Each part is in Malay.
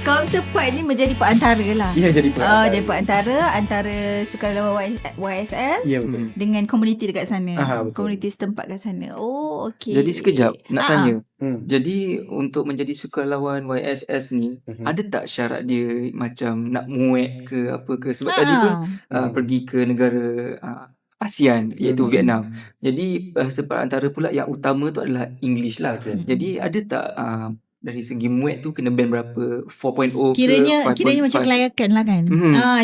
Counterpart ni menjadi perantara lah. Ya, jadi perantara. Jadi perantara antara sukarelawan YSS dengan komuniti dekat sana. Komuniti setempat kat sana. Oh, okey. Jadi sekejap nak tanya. Jadi untuk menjadi sukarelawan YSS ni, ada tak syarat dia macam nak muat ke apa ke? Sebab tadi pun pergi ke negara ASEAN iaitu Vietnam. Jadi bahasa perantara pula yang utama tu adalah English lah. Jadi ada tak dari segi muat tu kena band berapa? 4.0 Kiranya ke 5.5? macam kelayakan lah kan.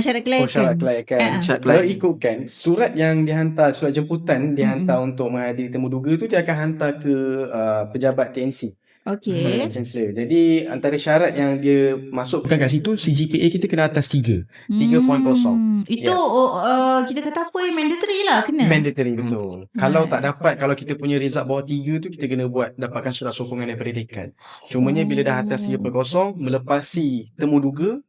Syarat kelayakan. Syarat kelayakan. Kalau ikutkan surat yang dihantar, surat jemputan dihantar untuk menghadiri temu duga tu, dia akan hantar ke pejabat TNC. Okey. Chancellor. Jadi antara syarat yang dia masukkan kat situ, CGPA kita kena atas 3. 3.0. Itu kita kata apa, mandatory lah kena. Mandatory, betul. Kalau tak dapat, kalau kita punya result bawah 3 tu, kita kena dapatkan surat sokongan daripada dekan. Cumanya bila dah atas 3.0, melepasi temu duga,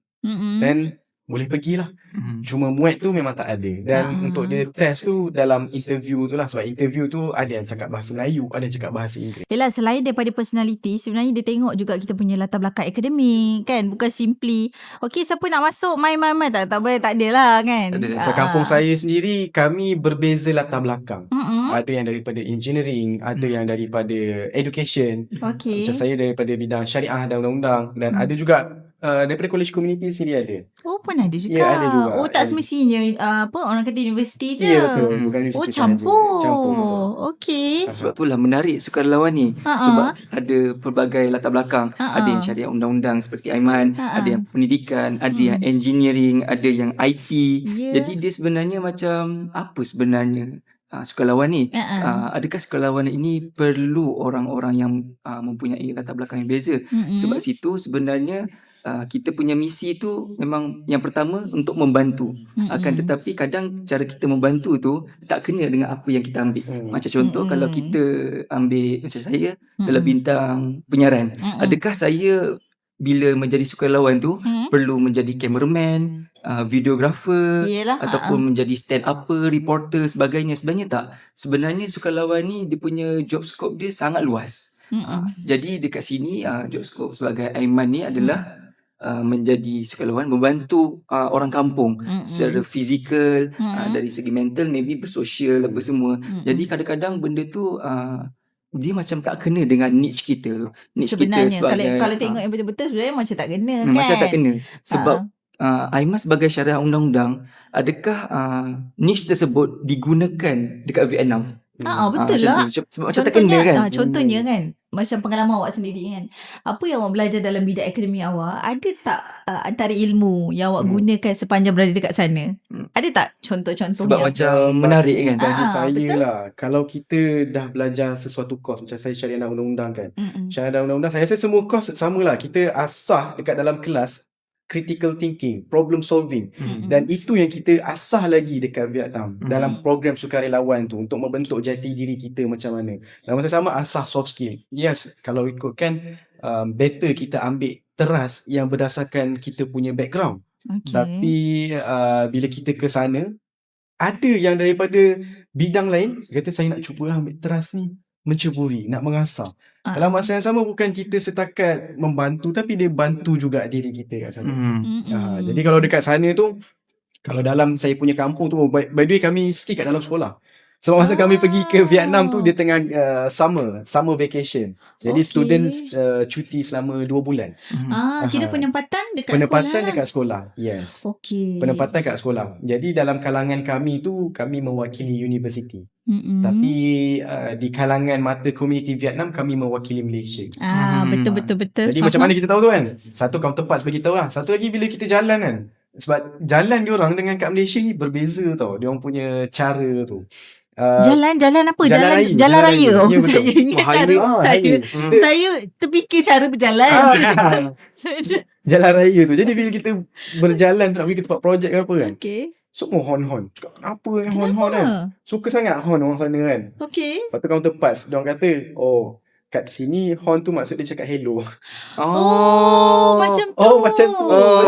dan boleh pergilah. Cuma muat tu memang tak ada. Dan untuk dia test tu dalam interview tu lah. Sebab interview tu ada yang cakap bahasa Melayu, ada yang cakap bahasa Inggeris. Yelah, selain daripada personality, sebenarnya dia tengok juga kita punya latar belakang akademik kan. Bukan simply okey, siapa nak masuk main tak boleh, tak ada lah kan. Macam kampung saya sendiri, kami berbeza latar belakang. Ada yang daripada engineering, ada yang daripada education. Macam saya daripada bidang syariah dan undang-undang. Dan ada juga daripada college community sendiri ada. Oh, pun ada juga. Ya, ada juga. Oh, tak semestinya orang kata universiti je. Ya, betul. Bukan universiti campur. Campur. Okey. Sebab itulah menarik sukarelawan ni. Sebab ada pelbagai latar belakang. Ada yang syariah undang-undang seperti Aiman, ada yang pendidikan, ada yang engineering, ada yang IT. Jadi dia sebenarnya macam apa sebenarnya sukarelawan ni? Adakah sukarelawan ini perlu orang-orang yang mempunyai latar belakang yang beza? Sebab situ sebenarnya kita punya misi tu memang yang pertama untuk membantu. Akan tetapi kadang cara kita membantu tu tak kena dengan apa yang kita ambil. Macam contoh kalau kita ambil macam saya dalam bintang penyiaran. Adakah saya bila menjadi sukarelawan tu perlu menjadi cameraman, videographer, ataupun menjadi stand upper, reporter sebagainya? Sebenarnya tak. Sebenarnya sukarelawan ni dia punya job scope dia sangat luas. Jadi dekat sini job scope sebagai Aiman ni adalah menjadi sukarelawan, membantu orang kampung secara fizikal, dari segi mental, maybe bersosial apa semua. Jadi kadang-kadang benda tu dia macam tak kena dengan niche kita. Niche sebenarnya kita sebagai, kalau tengok yang betul-betul sebenarnya macam tak kena kan. Macam tak kena. Sebab Aiman sebagai syariah undang-undang, adakah niche tersebut digunakan dekat Vietnam? Betul lah. Sebab macam tak kena kan. Contohnya kan, macam pengalaman awak sendiri kan, apa yang awak belajar dalam bidang akademik awak, ada tak antara ilmu yang awak gunakan sepanjang berada dekat sana? Ada tak contoh-contoh? Sebab macam menarik kan. Bagi saya lah, kalau kita dah belajar sesuatu kos, macam saya syariah dan undang-undang kan, syariah dan undang-undang, saya rasa semua kos sama lah. Kita asah dekat dalam kelas critical thinking, problem solving. Dan itu yang kita asah lagi dekat Vietnam dalam program sukarelawan tu, untuk membentuk jati diri kita macam mana. Dan masa sama asah soft skill. Yes, kalau ikutkan better kita ambil teras yang berdasarkan kita punya background. Tapi bila kita ke sana, ada yang daripada bidang lain kata saya nak cuba ambil teras ni, menceburi, nak mengasah. Dalam masa yang sama bukan kita setakat membantu, tapi dia bantu juga diri kita kat sana. Jadi kalau dekat sana tu, kalau dalam saya punya kampung tu, by the way kami stay kat dalam sekolah. Sebab masa kami pergi ke Vietnam tu, dia tengah summer vacation. Jadi student cuti selama 2 bulan. Kira penempatan dekat sekolah. Penempatan dekat sekolah. Yes. Okey. Penempatan kat sekolah. Jadi dalam kalangan kami tu, kami mewakili universiti. Tapi di kalangan mata komuniti Vietnam, kami mewakili Malaysia. Betul. Jadi macam mana kita tahu tu kan? Satu counterpart bagi tahu lah. Satu lagi bila kita jalan kan. Sebab jalan diorang dengan kat Malaysia ni berbeza tau. Diorang punya cara tu. Jalan apa? Jalan raya. Ya, Saya ingat cara saya terfikir cara berjalan. Jalan raya tu. Jadi bila kita berjalan tu nak pergi ke tempat projek ke apa kan. Semua horn-horn. Cakap kenapa horn-horn kan? Suka sangat horn orang sana kan. Lepas tu counterparts, diorang kata, kat sini horn tu maksud dia cakap hello. Macam tu. Oh, macam tu.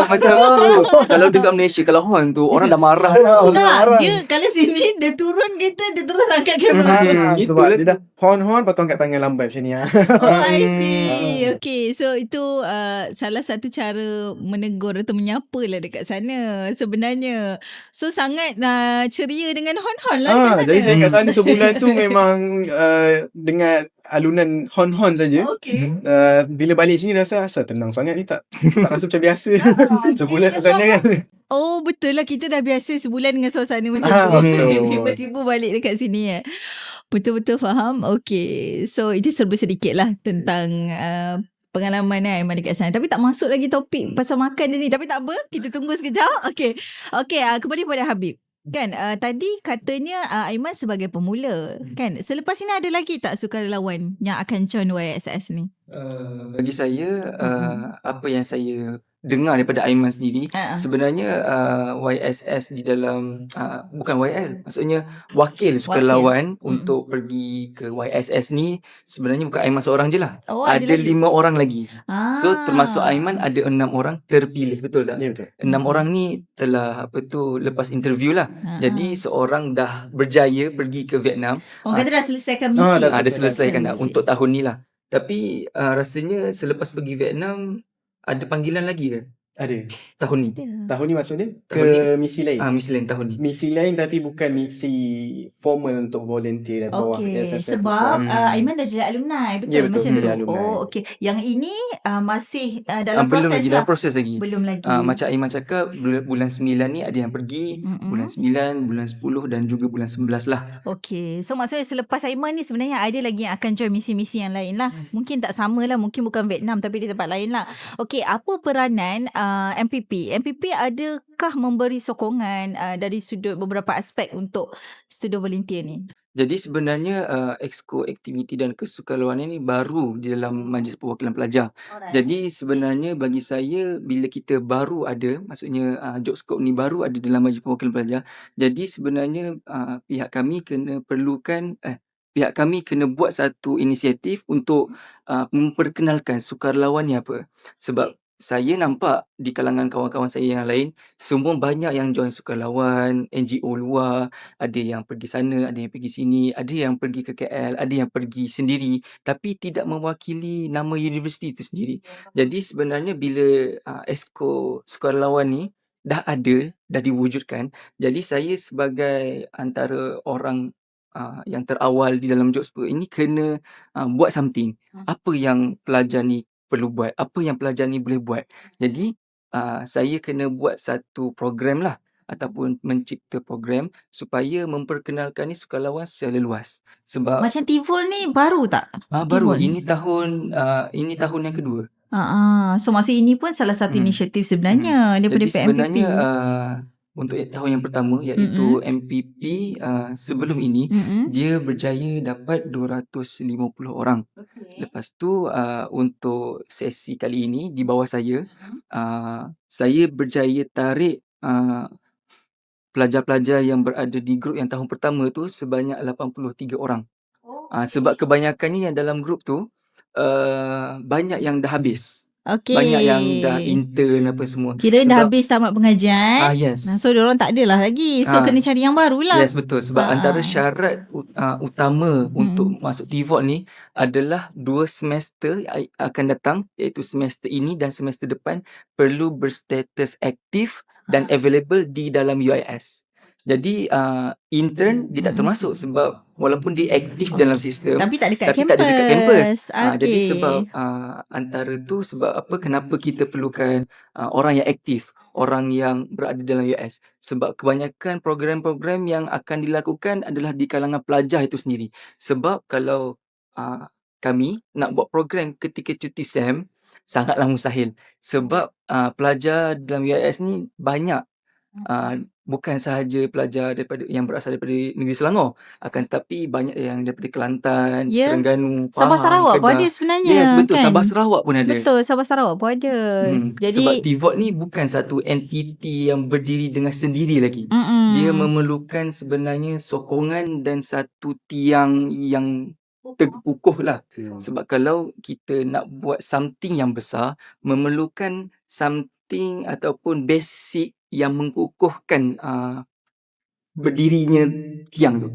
Macam tu. Kalau dekat Malaysia, kalau horn tu orang dah marah dah. Tak, dia kalau sini dia turun kereta, dia terus angkat kamera. Sebab dia dah horn lepas tu angkat tangan lambai macam ni. Oh, I see. Okay, so itu salah satu cara menegur atau menyapa lah dekat sana sebenarnya. So sangat ceria dengan hon-hon lah dekat sana. Jadi saya kat sana sebulan tu memang dengan alunan hon-hon saja. Okay. Bila balik sini rasa asal tenang sangat ni, tak rasa macam biasa. Sebulan kat sana kan. Oh, betul lah. Kita dah biasa sebulan dengan suasana macam tu. Betul. Tiba-tiba balik dekat sini. Betul-betul faham. Okay. So, itu serba sedikit lah tentang pengalaman Aiman dekat sana. Tapi tak masuk lagi topik pasal makan dia ni. Tapi tak apa. Kita tunggu sekejap. Okay. Okay, kembali pada Habib. Kan, tadi katanya Aiman sebagai pemula. Kan, selepas ini ada lagi tak sukarelawan yang akan join YSS ni? Bagi saya, apa yang saya dengar daripada Aiman sendiri, sebenarnya YSS di dalam bukan YSS, maksudnya wakil sukarelawan untuk pergi ke YSS ni sebenarnya bukan Aiman seorang je lah. Ada 5 orang lagi. So termasuk Aiman ada 6 orang terpilih, betul tak? Ya, betul. 6 orang ni telah lepas interview lah. Jadi seorang dah berjaya pergi ke Vietnam. Orang kata dah selesaikan misi. Dah selesaikan dah untuk tahun ni lah. Tapi rasanya selepas pergi Vietnam ada panggilan lagi ke? Ada. Tahun ni? Tahun ni maksudnya Tahun ni? misi lain. Misi lain tahun ni. Misi lain tapi bukan misi formal untuk volunteer dan bawah SFF. Sebab Aiman dah jadi alumni. Betul, Ya, betul, macam tu. alumni. Oh, okey. Yang ini masih dalam belum proses lagi, lah. dalam proses lagi. Belum lagi. Macam Aiman cakap, bulan 9 ni ada yang pergi, bulan 9, bulan 10 dan juga bulan 11 lah. Okey. So maksudnya selepas Aiman ni sebenarnya ada lagi yang akan join misi-misi yang lain lah. Mungkin tak sama lah. Mungkin bukan Vietnam tapi di tempat lain lah. Okey, apa peranan MPP? MPP adakah memberi sokongan dari sudut beberapa aspek untuk student volunteer ni? Jadi sebenarnya exco aktiviti dan kesukarelawanan ni baru di dalam Majlis Perwakilan Pelajar. Jadi sebenarnya bagi saya bila kita baru ada, maksudnya job scope ni baru ada dalam Majlis Perwakilan Pelajar. Jadi sebenarnya pihak kami kena buat satu inisiatif untuk memperkenalkan sukarelawan ni apa. Sebab saya nampak di kalangan kawan-kawan saya yang lain, semua banyak yang join sukarelawan, NGO luar, ada yang pergi sana, ada yang pergi sini, ada yang pergi ke KL, ada yang pergi sendiri, tapi tidak mewakili nama universiti itu sendiri. Jadi sebenarnya bila exco sukarelawan ni dah ada, dah diwujudkan, jadi saya sebagai antara orang yang terawal di dalam job scope ini kena buat something. Apa yang pelajar ni perlu buat, apa yang pelajar ni boleh buat. Jadi saya kena buat satu program lah ataupun mencipta program supaya memperkenalkan ni sukarelawan secara luas. Sebab macam Tivol ni baru tak? baru ini tahun yang kedua. So maksud ini pun salah satu inisiatif sebenarnya daripada Jadi PMPP. sebenarnya untuk tahun yang pertama iaitu MPP sebelum ini dia berjaya dapat 250 orang. Lepas tu untuk sesi kali ini di bawah saya saya berjaya tarik pelajar-pelajar yang berada di grup yang tahun pertama tu sebanyak 83 orang. Sebab kebanyakannya yang dalam grup tu banyak yang dah habis. Banyak yang dah intern apa semua. Kira dah habis tamat pengajian. Yes. So diorang tak adalah lagi. So kena cari yang baru lah. Yes, betul. Sebab antara syarat utama untuk masuk TVOT ni adalah 2 semester akan datang, iaitu semester ini dan semester depan perlu berstatus aktif dan available di dalam UIS. Jadi intern dia tak termasuk sebab walaupun dia aktif dalam sistem tapi tak dekat kampus. Okay. Jadi sebab antara tu sebab apa kenapa kita perlukan orang yang aktif, orang yang berada dalam UIS. Sebab kebanyakan program-program yang akan dilakukan adalah di kalangan pelajar itu sendiri. Sebab kalau kami nak buat program ketika cuti SEM sangatlah mustahil. Sebab pelajar dalam UIS ni banyak. Bukan sahaja pelajar yang berasal daripada negeri Selangor, akan tetapi banyak yang daripada Kelantan, Terengganu, Pahang, Sabah Sarawak Kedah. pun ada sebenarnya. Yes, betul. Kan? Sabah Sarawak pun ada. Betul, Sabah Sarawak pun ada. Jadi sebab TVOT ni bukan satu entiti yang berdiri dengan sendiri lagi. Dia memerlukan sebenarnya sokongan dan satu tiang yang terkukuh lah. Sebab kalau kita nak buat something yang besar, memerlukan something ataupun basic yang mengukuhkan berdirinya tiang tu.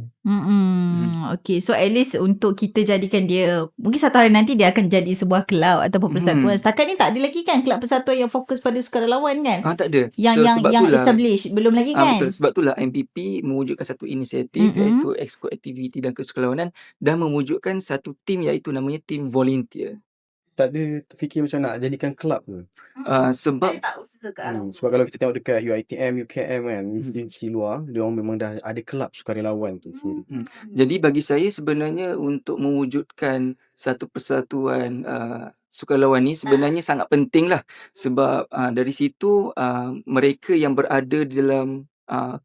Okay, so at least untuk kita jadikan dia, mungkin satu hari nanti dia akan jadi sebuah kelab ataupun persatuan. Setakat ni tak ada lagi kan kelab persatuan yang fokus pada sukarelawan kan? Tak ada. Yang establish belum lagi kan? Betul. Sebab itulah MPP mewujudkan satu inisiatif iaitu Exco Activity dan Kesukarelawanan dan mewujudkan satu tim iaitu namanya tim volunteer. Tak ada terfikir macam nak jadikan kelab ke? Sebab sebab kalau kita tengok dekat UiTM, UKM kan, universiti luar, dia orang memang dah ada kelab sukarelawan tu sendiri. Jadi bagi saya sebenarnya untuk mewujudkan satu persatuan sukarelawan ni sebenarnya sangat penting lah. Sebab dari situ mereka yang berada di dalam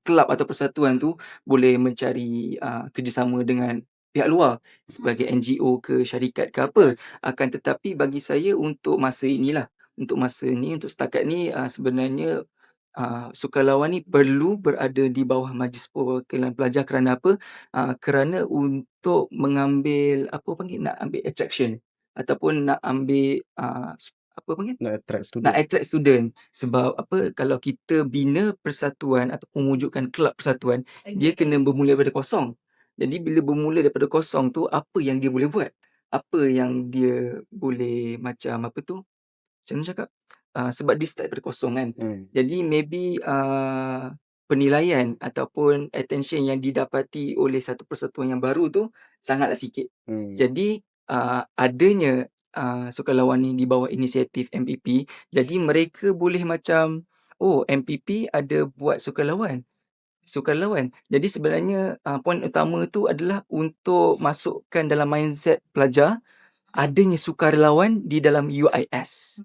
kelab atau persatuan tu boleh mencari kerjasama dengan pihak luar sebagai NGO ke syarikat ke apa. Akan tetapi bagi saya untuk masa ni, untuk setakat ni sebenarnya sukarelawan ni perlu berada di bawah Majlis Perwakilan Pelajar. Kerana apa? Kerana untuk mengambil nak ambil attraction ataupun nak ambil nak attract student. Sebab apa? Kalau kita bina persatuan atau mewujudkan kelab persatuan, dia kena bermula daripada kosong. Jadi bila bermula daripada kosong tu, apa yang dia boleh buat? Apa yang dia boleh macam macam mana cakap? Sebab dia start daripada kosong kan. Jadi maybe penilaian ataupun attention yang didapati oleh satu persatuan yang baru tu sangatlah sikit. Jadi adanya sukarelawan ni di bawah inisiatif MPP, jadi mereka boleh macam, MPP ada buat sukarelawan. Jadi sebenarnya poin utama tu adalah untuk masukkan dalam mindset pelajar adanya sukarelawan di dalam UIS.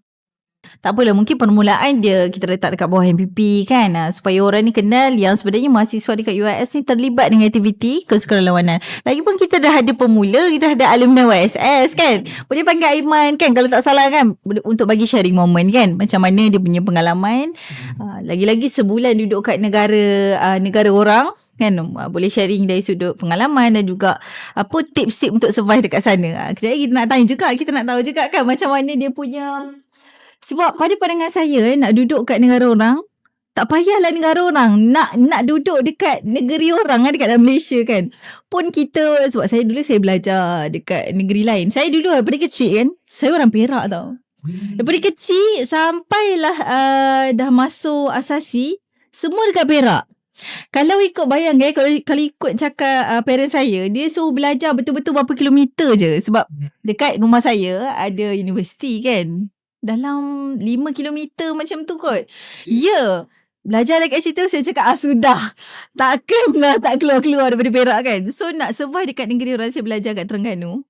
Tak apalah, mungkin permulaan dia kita letak dekat bawah MPP kan, supaya orang ni kenal yang sebenarnya mahasiswa dekat UIS ni terlibat dengan aktiviti kesukarelawanan. Lagipun kita dah ada pemula, kita ada alumni YSS kan. Boleh panggil Aiman kan kalau tak salah kan, untuk bagi sharing moment kan, macam mana dia punya pengalaman. Lagi-lagi sebulan duduk kat negara orang kan, boleh sharing dari sudut pengalaman dan juga apa tips-tips untuk survive dekat sana. Kejap lagi kita nak tanya juga, kita nak tahu juga kan macam mana dia punya. Sebab pada pandangan saya, nak duduk kat negara orang, tak payahlah negara orang. Nak duduk dekat negeri orang kan, dekat dalam Malaysia kan. Pun kita, sebab saya dulu saya belajar dekat negeri lain. Saya dulu daripada kecil kan, saya orang Perak tau. Daripada kecil sampailah dah masuk asasi, semua dekat Perak. Kalau ikut bayang kalau ikut cakap parents saya, dia suruh belajar betul-betul berapa kilometer je. Sebab dekat rumah saya ada universiti kan, dalam 5 kilometer macam tu kot. Ya, belajar dekat situ. Saya cakap sudah, takkanlah tak keluar-keluar daripada Perak kan. So nak survive dekat negeri orang, saya belajar kat Terengganu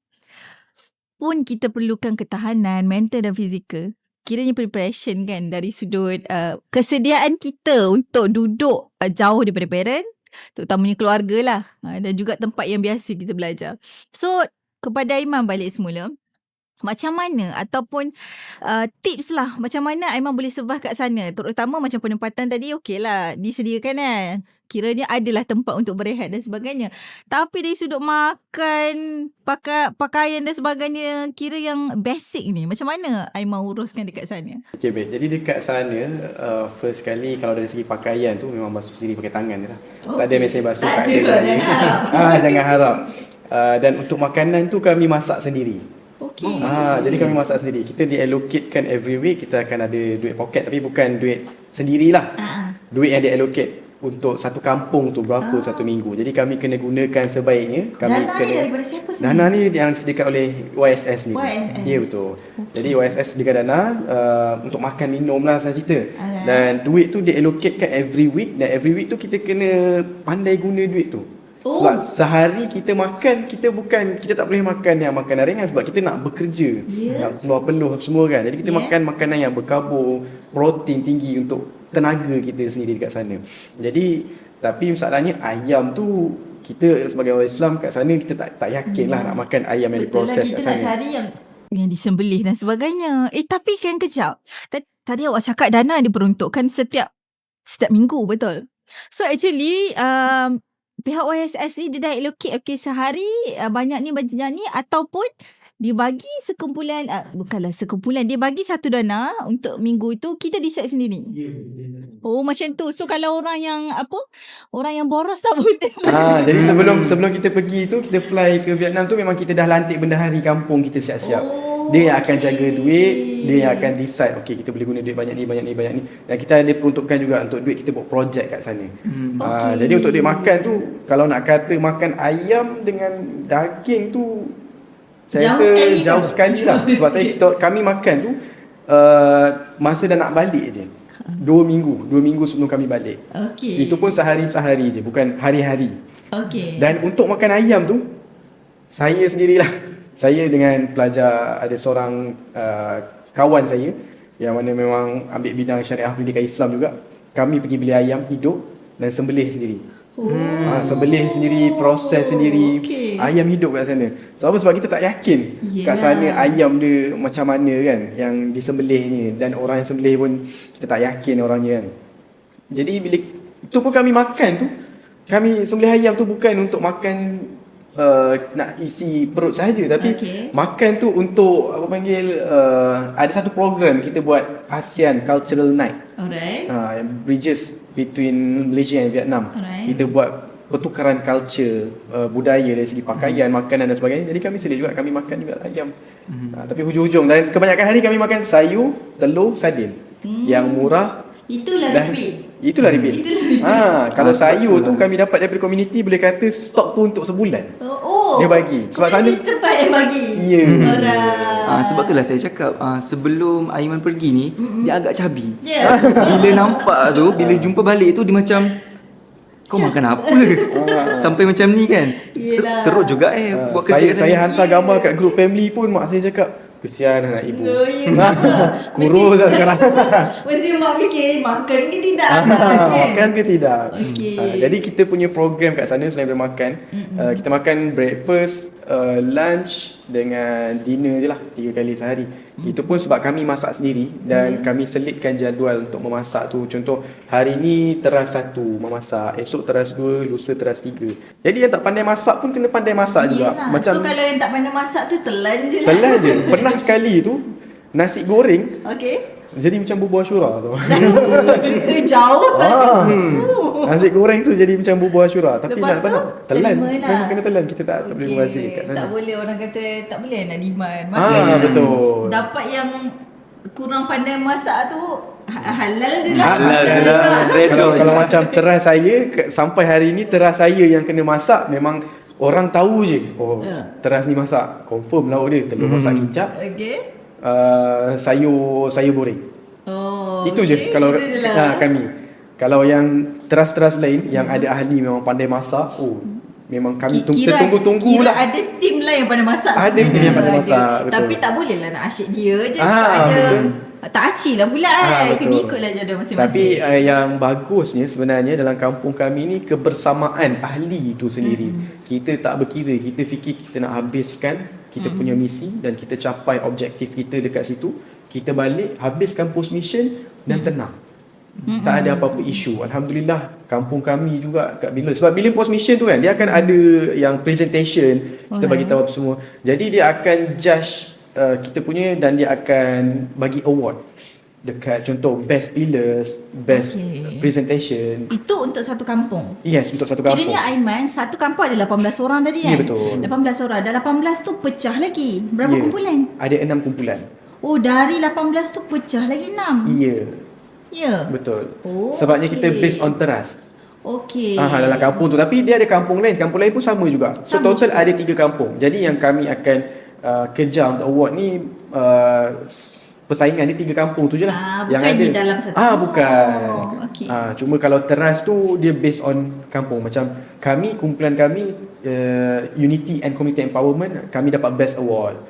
pun kita perlukan ketahanan mental dan fizikal. Kiranya preparation kan, dari sudut kesediaan kita untuk duduk jauh daripada parent, terutamanya keluarga lah, dan juga tempat yang biasa kita belajar. So kepada Aiman balik semula, macam mana ataupun tips lah macam mana Aiman boleh survive kat sana, terutama macam penempatan tadi okey lah disediakan kan, kiranya adalah tempat untuk berehat dan sebagainya, tapi dari sudut makan, pakaian dan sebagainya, kira yang basic ni macam mana Aiman uruskan dekat sana? Okay, baik. Jadi dekat sana first kali kalau dari segi pakaian tu memang basuh sendiri pakai tangan je lah. Tak ada mesin basuh kat sana. Jangan harap. Dan untuk makanan tu kami masak sendiri. Okay. Jadi kami masak sendiri. Kita di-allocatekan every week, kita akan ada duit poket, tapi bukan duit sendirilah. Duit yang di-allocate untuk satu kampung tu berapa satu minggu. Jadi kami kena gunakan sebaiknya. Dana ni daripada siapa sebenarnya? Dana ni yang disediakan oleh YSS ni. Ya, betul. Jadi YSS sediakan dana untuk makan minum lah saya cerita. Dan duit tu di-allocatekan every week, dan every week tu kita kena pandai guna duit tu. Sebab sehari kita makan, kita tak boleh makan yang makanan ringan sebab kita nak bekerja, nak keluar peluh semua kan. Jadi kita makan makanan yang berkarbon, protein tinggi untuk tenaga kita sendiri dekat sana. Jadi tapi masalahnya ayam tu, kita sebagai orang Islam kat sana kita tak yakin lah nak makan ayam yang diproses kat sana. Kita nak cari yang disembelih dan sebagainya. Tapi kan kejap, tadi awak cakap dana diperuntukkan setiap minggu, betul? So actually pihak YSS ni dia dah allocate sehari banyak ni ataupun dia bagi sekumpulan bukanlah sekumpulan, dia bagi satu dana untuk minggu itu kita decide sendiri. Oh macam tu. So kalau orang yang orang yang boros tak boleh. Jadi sebelum kita pergi tu, kita fly ke Vietnam tu, memang kita dah lantik bendahari kampung kita siap-siap. Dia yang akan jaga duit, dia yang akan decide okay kita boleh guna duit banyak ni. Dan kita ada peruntukan juga untuk duit kita buat projek kat sana. Jadi untuk duit makan tu, kalau nak kata makan ayam dengan daging tu, saya rasa jauh sekali lah. Sebab kami makan tu masa dah nak balik je. 2 minggu sebelum kami balik. Itu pun sehari-sehari je, bukan hari-hari. Dan untuk makan ayam tu, saya sendirilah. Saya dengan pelajar, ada seorang kawan saya yang mana memang ambil bidang syariah pendidikan Islam juga. Kami pergi beli ayam hidup dan sembelih sendiri. Sembelih sendiri, proses sendiri. Ayam hidup kat sana. Sebab kita tak yakin kat sana ayam dia macam mana kan yang disembelih ni, dan orang yang sembelih pun kita tak yakin orangnya kan. Jadi bila itu pun kami makan tu, kami sembelih ayam tu bukan untuk makan nak isi perut saja, tapi makan tu untuk ada satu program kita buat ASEAN Cultural Night. Bridges between Malaysia and Vietnam. Kita buat pertukaran culture, budaya dari segi pakaian, makanan dan sebagainya. Jadi kami sedih juga, kami makan juga ayam. Tapi hujung-hujung dan kebanyakan hari kami makan sayur, telur, sardin. Yang murah. Itulah repeat. Kalau sayur tu kami dapat daripada komuniti, boleh kata stok tu untuk sebulan. Dia bagi. Sebab sana tempat yang bagi. Sebab itulah saya cakap sebelum Aiman pergi ni, dia agak cabi. Bila nampak tu, bila jumpa balik tu, dia macam kau makan apa? Sampai macam ni kan. Teruk juga buat kerja. Saya hantar gambar kat group family pun, mak saya cakap kesian anak ibu. Kurus dah sekarang. Mesti mak fikir makan ke tidak. Makan ke tidak. Jadi kita punya program kat sana selain daripada makan, kita makan breakfast, lunch dengan dinner je lah 3 kali sehari. Itu pun sebab kami masak sendiri dan kami selitkan jadual untuk memasak tu. Contoh hari ni teras 1 memasak, esok teras 2, lusa teras 3. Jadi yang tak pandai masak pun kena pandai masak juga. Macam so kalau yang tak pandai masak tu telan je lah. Telan je. Pernah sekali tu nasi goreng jadi macam bubur Ashura tu. Jauh sangat. Nasi goreng tu jadi macam bubur Ashura. Tapi lepas nak telan. Kena telan. Kita tak boleh membazir kat sana. Tak boleh, orang kata tak boleh nak demand. Makan betul. Dapat yang kurang pandai masak tu halal je lah. Kalau macam teras saya, sampai hari ni teras saya yang kena masak, memang orang tahu je. Teras ni masak. Confirm lauk dia. Telur masak kicap. Sayur goreng. Itu je kalau kami. Kalau yang teras-teras lain yang ada ahli memang pandai masak, memang kami tunggu lah. Ada tim lah yang pandai masak. Ada tim yang pandai masak. Tapi tak boleh lah nak asyik dia je sebab ada tak asyik lah pula kena ikutlah jadual masing-masing. Tapi yang bagusnya sebenarnya dalam kampung kami ni kebersamaan ahli itu sendiri. Kita tak berkira, kita fikir kita nak habiskan kita punya misi dan kita capai objektif kita dekat situ. Kita balik, habiskan post mission dan tenang. Tak ada apa-apa isu. Alhamdulillah kampung kami juga kat bila. Sebab bila post mission tu kan, dia akan ada yang presentation, kita bagi tahu apa semua. Jadi dia akan judge kita punya dan dia akan bagi award dekat contoh best pillars, best presentation. Itu untuk satu kampung. Yes, untuk satu kampung. Kiranya Aiman, satu kampung ada 18 orang tadi kan? Ya, betul. 18 orang. Dan 18 tu pecah lagi. Berapa kumpulan? Ada 6 kumpulan. Oh, dari 18 tu pecah lagi 6. Ya. Betul. Sebabnya kita based on teras. Dalam kampung tu. Tapi dia ada kampung lain pun sama juga. So total ada 3 kampung. Jadi yang kami akan kejar untuk award ni, persaingan dia 3 kampung tu je lah. Bukan yang di dalam satu bukan. Cuma kalau teras tu dia based on kampung. Macam kami, kumpulan kami, Unity and Community Empowerment, kami dapat best award.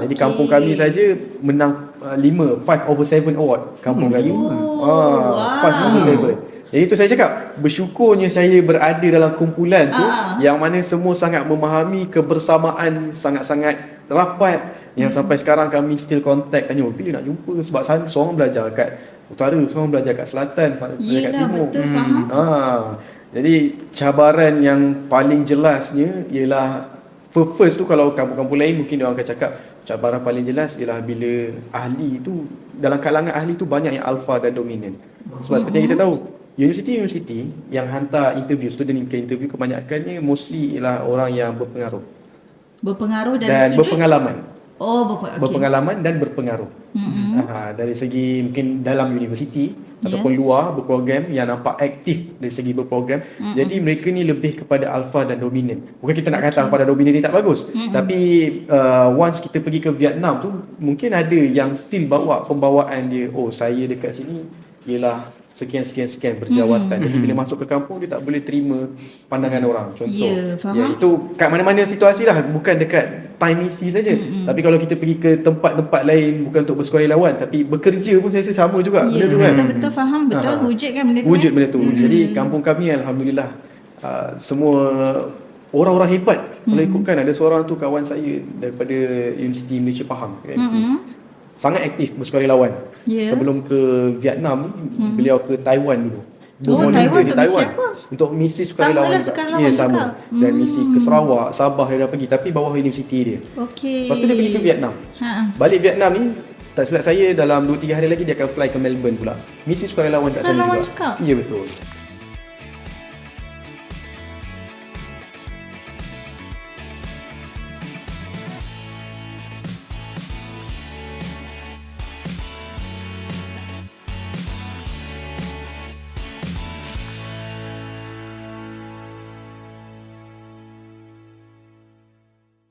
Jadi kampung kami saja menang 5/7 award kampung kami. 5/7. Jadi tu saya cakap, bersyukurnya saya berada dalam kumpulan tu yang mana semua sangat memahami, kebersamaan sangat-sangat rapat, yang sampai sekarang kami still contact, tanya bila nak jumpa, sebab seorang belajar kat utara, seorang belajar kat selatan, belajar kat timur. Betul, faham. Jadi cabaran yang paling jelasnya ialah first tu, kalau kampung-kampung lain mungkin dia orang akan cakap cabaran paling jelas ialah bila ahli tu, dalam kalangan ahli tu banyak yang alpha dan dominan. Sebab seperti yang kita tahu, universiti yang hantar interview, student ke interview, kebanyakannya mostly ialah orang yang berpengaruh dari dan sudut berpengalaman. okay. Berpengalaman dan berpengaruh. Dari segi mungkin dalam universiti ataupun luar berprogram, yang nampak aktif dari segi berprogram. Jadi mereka ni lebih kepada alpha dan dominan. Bukan kita nak kata alpha dan dominan ni tak bagus, tapi once kita pergi ke Vietnam tu, mungkin ada yang still bawa pembawaan dia, oh saya dekat sini ialah sekian berjawatan. Jadi bila masuk ke kampung, dia tak boleh terima pandangan orang. Contoh, faham. itu kat mana-mana situasi lah, bukan dekat time misi saja. Tapi kalau kita pergi ke tempat-tempat lain, bukan untuk bersukarelawan tapi bekerja pun, saya rasa sama juga benda tu kan. Betul faham, betul. Wujud kan benda tu. Wujud benda tu. Jadi kampung kami alhamdulillah semua orang-orang hebat. Kalau ikutkan, ada seorang tu kawan saya daripada Universiti Malaysia Pahang kan. Sangat aktif bersukarelawan. Sebelum ke Vietnam, beliau ke Taiwan dulu. Taiwan untuk misi apa? Untuk misi sukarelawan. Sama. Dan misi ke Sarawak, Sabah dia dah pergi, tapi bawah universiti dia. Lepas tu dia pergi ke Vietnam. Balik Vietnam ni, tak silap saya dalam 2-3 hari lagi dia akan fly ke Melbourne pula. Misi sukarelawan tak sana juga. Ya betul.